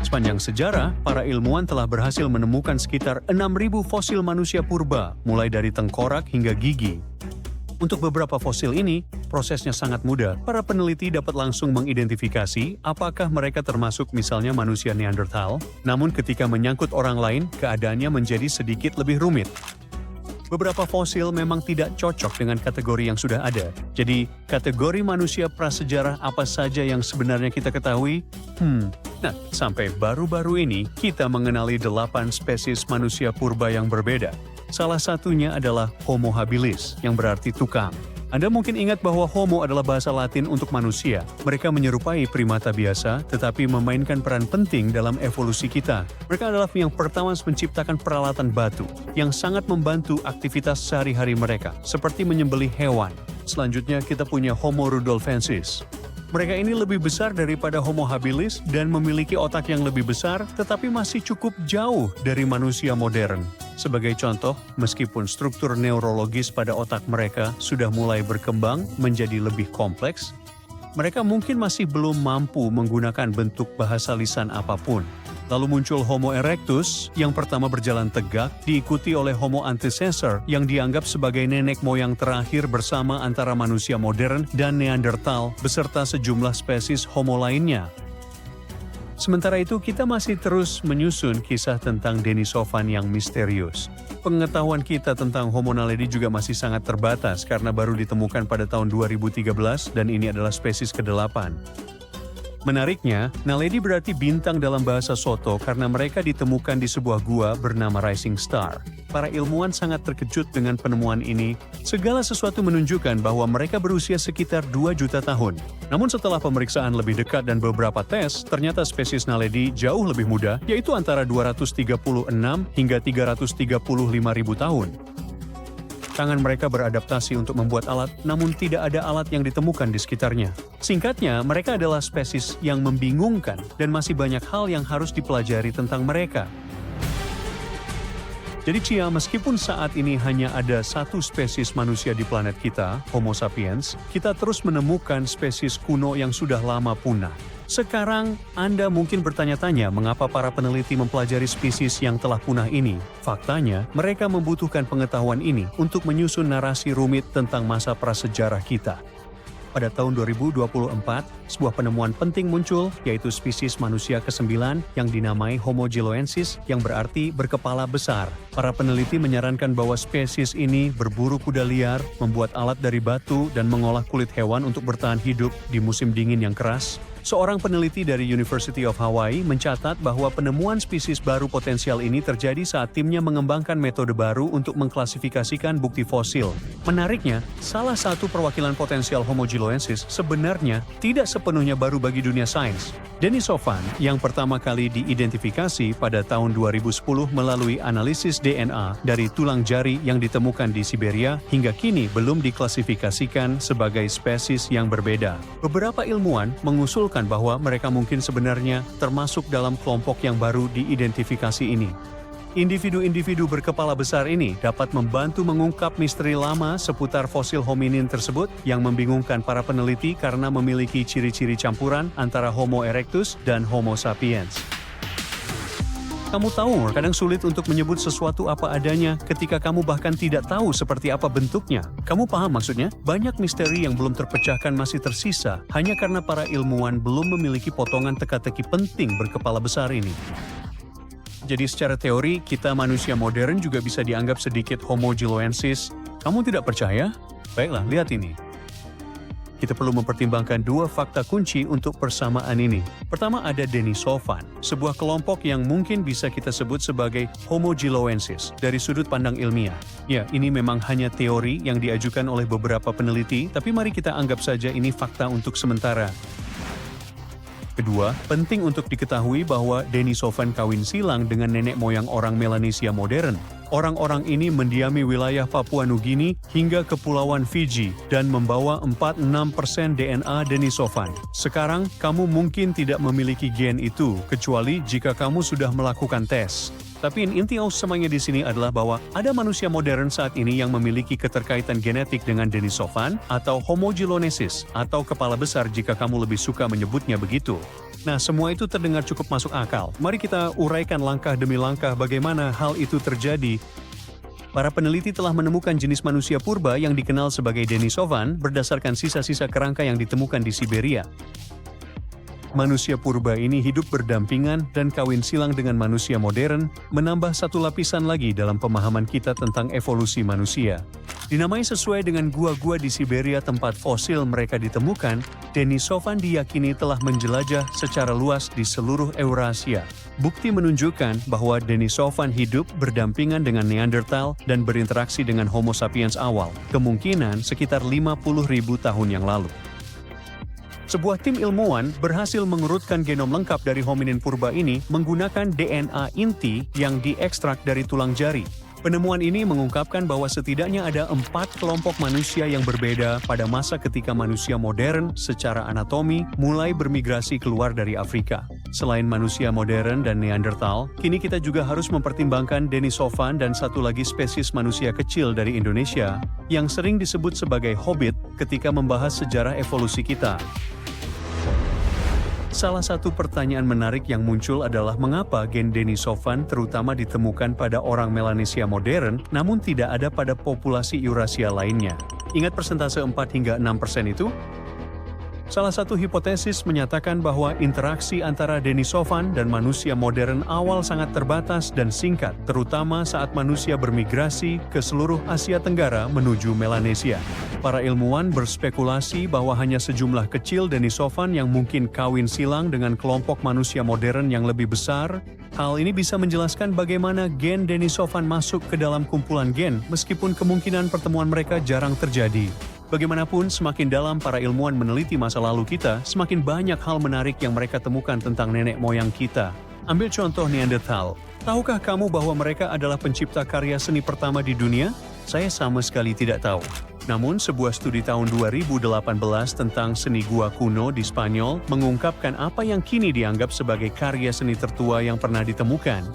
Sepanjang sejarah, para ilmuwan telah berhasil menemukan sekitar 6.000 fosil manusia purba, mulai dari tengkorak hingga gigi. Untuk beberapa fosil ini, prosesnya sangat mudah. Para peneliti dapat langsung mengidentifikasi apakah mereka termasuk misalnya manusia Neanderthal, namun ketika menyangkut orang lain, keadaannya menjadi sedikit lebih rumit. Beberapa fosil memang tidak cocok dengan kategori yang sudah ada. Jadi, kategori manusia prasejarah apa saja yang sebenarnya kita ketahui? Nah, sampai baru-baru ini, kita mengenali 8 spesies manusia purba yang berbeda. Salah satunya adalah Homo habilis, yang berarti tukang. Anda mungkin ingat bahwa Homo adalah bahasa Latin untuk manusia. Mereka menyerupai primata biasa, tetapi memainkan peran penting dalam evolusi kita. Mereka adalah yang pertama menciptakan peralatan batu, yang sangat membantu aktivitas sehari-hari mereka, seperti menyembelih hewan. Selanjutnya kita punya Homo rudolfensis. Mereka ini lebih besar daripada Homo habilis dan memiliki otak yang lebih besar, tetapi masih cukup jauh dari manusia modern. Sebagai contoh, meskipun struktur neurologis pada otak mereka sudah mulai berkembang menjadi lebih kompleks, mereka mungkin masih belum mampu menggunakan bentuk bahasa lisan apapun. Lalu muncul Homo erectus yang pertama berjalan tegak, diikuti oleh Homo antecessor yang dianggap sebagai nenek moyang terakhir bersama antara manusia modern dan Neanderthal beserta sejumlah spesies Homo lainnya. Sementara itu, kita masih terus menyusun kisah tentang Denisovan yang misterius. Pengetahuan kita tentang Homo naledi juga masih sangat terbatas karena baru ditemukan pada tahun 2013 dan ini adalah spesies ke-8. Menariknya, naledi berarti bintang dalam bahasa Soto karena mereka ditemukan di sebuah gua bernama Rising Star. Para ilmuwan sangat terkejut dengan penemuan ini. Segala sesuatu menunjukkan bahwa mereka berusia sekitar 2 juta tahun. Namun setelah pemeriksaan lebih dekat dan beberapa tes, ternyata spesies naledi jauh lebih muda, yaitu antara 236 hingga 335 ribu tahun. Tangan mereka beradaptasi untuk membuat alat, namun tidak ada alat yang ditemukan di sekitarnya. Singkatnya, mereka adalah spesies yang membingungkan dan masih banyak hal yang harus dipelajari tentang mereka. Jadi Cia, meskipun saat ini hanya ada satu spesies manusia di planet kita, Homo sapiens, kita terus menemukan spesies kuno yang sudah lama punah. Sekarang, Anda mungkin bertanya-tanya mengapa para peneliti mempelajari spesies yang telah punah ini. Faktanya, mereka membutuhkan pengetahuan ini untuk menyusun narasi rumit tentang masa prasejarah kita. Pada tahun 2024, sebuah penemuan penting muncul, yaitu spesies manusia ke-9 yang dinamai Homo giloensis yang berarti berkepala besar. Para peneliti menyarankan bahwa spesies ini berburu kuda liar, membuat alat dari batu, dan mengolah kulit hewan untuk bertahan hidup di musim dingin yang keras. Seorang peneliti dari University of Hawaii mencatat bahwa penemuan spesies baru potensial ini terjadi saat timnya mengembangkan metode baru untuk mengklasifikasikan bukti fosil. Menariknya, salah satu perwakilan potensial Homo giloensis sebenarnya tidak sepenuhnya baru bagi dunia sains. Denisovan yang pertama kali diidentifikasi pada tahun 2010 melalui analisis DNA dari tulang jari yang ditemukan di Siberia hingga kini belum diklasifikasikan sebagai spesies yang berbeda. Beberapa ilmuwan mengusulkan bahwa mereka mungkin sebenarnya termasuk dalam kelompok yang baru diidentifikasi ini. Individu-individu berkepala besar ini dapat membantu mengungkap misteri lama seputar fosil hominin tersebut yang membingungkan para peneliti karena memiliki ciri-ciri campuran antara Homo erectus dan Homo sapiens. Kamu tahu, kadang sulit untuk menyebut sesuatu apa adanya ketika kamu bahkan tidak tahu seperti apa bentuknya. Kamu paham maksudnya? Banyak misteri yang belum terpecahkan masih tersisa hanya karena para ilmuwan belum memiliki potongan teka-teki penting berkepala besar ini. Jadi secara teori, kita manusia modern juga bisa dianggap sedikit Homo giloensis. Kamu tidak percaya? Baiklah, lihat ini. Kita perlu mempertimbangkan 2 fakta kunci untuk persamaan ini. Pertama ada Denisovan, sebuah kelompok yang mungkin bisa kita sebut sebagai Homo giloensis dari sudut pandang ilmiah. Ya, ini memang hanya teori yang diajukan oleh beberapa peneliti, tapi mari kita anggap saja ini fakta untuk sementara. Kedua, penting untuk diketahui bahwa Denisovan kawin silang dengan nenek moyang orang Melanesia modern. Orang-orang ini mendiami wilayah Papua Nugini hingga Kepulauan Fiji dan membawa 46% DNA Denisovan. Sekarang, kamu mungkin tidak memiliki gen itu, kecuali jika kamu sudah melakukan tes. Tapi inti utamanya di sini adalah bahwa ada manusia modern saat ini yang memiliki keterkaitan genetik dengan Denisovan atau Homo giloensis atau kepala besar jika kamu lebih suka menyebutnya begitu. Nah, semua itu terdengar cukup masuk akal. Mari kita uraikan langkah demi langkah bagaimana hal itu terjadi. Para peneliti telah menemukan jenis manusia purba yang dikenal sebagai Denisovan berdasarkan sisa-sisa kerangka yang ditemukan di Siberia. Manusia purba ini hidup berdampingan dan kawin silang dengan manusia modern, menambah satu lapisan lagi dalam pemahaman kita tentang evolusi manusia. Dinamai sesuai dengan gua-gua di Siberia tempat fosil mereka ditemukan, Denisovan diyakini telah menjelajah secara luas di seluruh Eurasia. Bukti menunjukkan bahwa Denisovan hidup berdampingan dengan Neanderthal dan berinteraksi dengan Homo sapiens awal, kemungkinan sekitar 50.000 tahun yang lalu. Sebuah tim ilmuwan berhasil mengurutkan genom lengkap dari hominin purba ini menggunakan DNA inti yang diekstrak dari tulang jari. Penemuan ini mengungkapkan bahwa setidaknya ada 4 kelompok manusia yang berbeda pada masa ketika manusia modern secara anatomi mulai bermigrasi keluar dari Afrika. Selain manusia modern dan Neanderthal, kini kita juga harus mempertimbangkan Denisovan dan satu lagi spesies manusia kecil dari Indonesia yang sering disebut sebagai hobbit ketika membahas sejarah evolusi kita. Salah satu pertanyaan menarik yang muncul adalah mengapa gen Denisovan terutama ditemukan pada orang Melanesia modern, namun tidak ada pada populasi Eurasia lainnya. Ingat persentase 4 hingga 6% itu? Salah satu hipotesis menyatakan bahwa interaksi antara Denisovan dan manusia modern awal sangat terbatas dan singkat, terutama saat manusia bermigrasi ke seluruh Asia Tenggara menuju Melanesia. Para ilmuwan berspekulasi bahwa hanya sejumlah kecil Denisovan yang mungkin kawin silang dengan kelompok manusia modern yang lebih besar. Hal ini bisa menjelaskan bagaimana gen Denisovan masuk ke dalam kumpulan gen, meskipun kemungkinan pertemuan mereka jarang terjadi. Bagaimanapun, semakin dalam para ilmuwan meneliti masa lalu kita, semakin banyak hal menarik yang mereka temukan tentang nenek moyang kita. Ambil contoh Neanderthal. Tahukah kamu bahwa mereka adalah pencipta karya seni pertama di dunia? Saya sama sekali tidak tahu. Namun, sebuah studi tahun 2018 tentang seni gua kuno di Spanyol mengungkapkan apa yang kini dianggap sebagai karya seni tertua yang pernah ditemukan.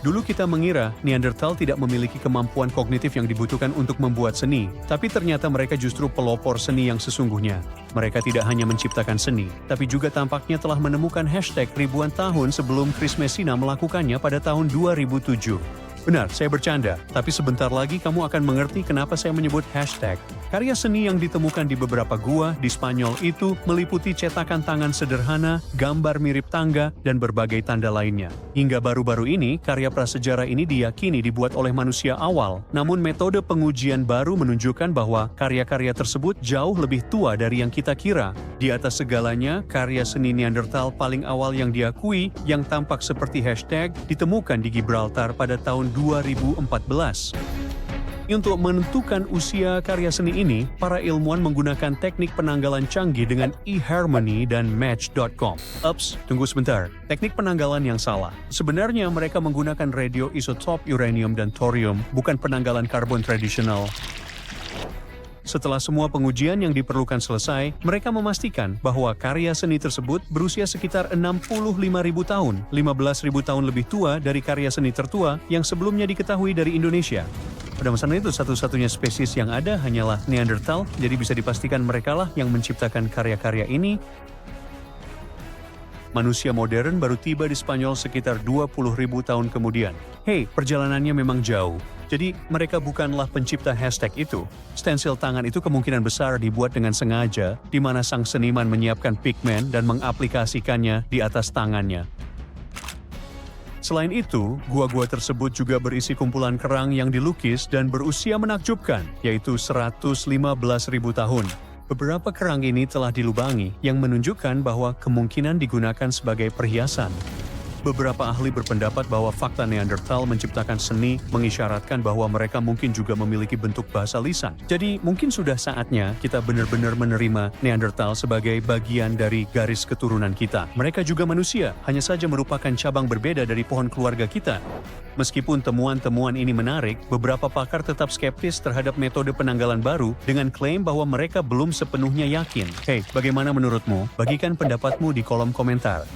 Dulu kita mengira Neanderthal tidak memiliki kemampuan kognitif yang dibutuhkan untuk membuat seni, tapi ternyata mereka justru pelopor seni yang sesungguhnya. Mereka tidak hanya menciptakan seni, tapi juga tampaknya telah menemukan hashtag ribuan tahun sebelum Chris Messina melakukannya pada tahun 2007. Benar, saya bercanda, tapi sebentar lagi kamu akan mengerti kenapa saya menyebut hashtag. Karya seni yang ditemukan di beberapa gua di Spanyol itu meliputi cetakan tangan sederhana, gambar mirip tangga, dan berbagai tanda lainnya. Hingga baru-baru ini, karya prasejarah ini diyakini dibuat oleh manusia awal, namun metode pengujian baru menunjukkan bahwa karya-karya tersebut jauh lebih tua dari yang kita kira. Di atas segalanya, karya seni Neanderthal paling awal yang diakui, yang tampak seperti hashtag, ditemukan di Gibraltar pada tahun 2014. Untuk menentukan usia karya seni ini, para ilmuwan menggunakan teknik penanggalan canggih dengan eHarmony dan Match.com. Ups, tunggu sebentar. Teknik penanggalan yang salah. Sebenarnya mereka menggunakan radioisotop uranium dan thorium, bukan penanggalan karbon tradisional. Setelah semua pengujian yang diperlukan selesai, mereka memastikan bahwa karya seni tersebut berusia sekitar 65.000 tahun, 15.000 tahun lebih tua dari karya seni tertua yang sebelumnya diketahui dari Indonesia. Pada masa itu, satu-satunya spesies yang ada hanyalah Neanderthal, jadi bisa dipastikan merekalah yang menciptakan karya-karya ini. Manusia modern baru tiba di Spanyol sekitar 20.000 tahun kemudian. Hei, perjalanannya memang jauh. Jadi, mereka bukanlah pencipta hashtag itu. Stensil tangan itu kemungkinan besar dibuat dengan sengaja, di mana sang seniman menyiapkan pigmen dan mengaplikasikannya di atas tangannya. Selain itu, gua-gua tersebut juga berisi kumpulan kerang yang dilukis dan berusia menakjubkan, yaitu 115.000 tahun. Beberapa kerang ini telah dilubangi, yang menunjukkan bahwa kemungkinan digunakan sebagai perhiasan. Beberapa ahli berpendapat bahwa fakta Neanderthal menciptakan seni mengisyaratkan bahwa mereka mungkin juga memiliki bentuk bahasa lisan. Jadi mungkin sudah saatnya kita benar-benar menerima Neanderthal sebagai bagian dari garis keturunan kita. Mereka juga manusia, hanya saja merupakan cabang berbeda dari pohon keluarga kita. Meskipun temuan-temuan ini menarik, beberapa pakar tetap skeptis terhadap metode penanggalan baru dengan klaim bahwa mereka belum sepenuhnya yakin. Hei, bagaimana menurutmu? Bagikan pendapatmu di kolom komentar.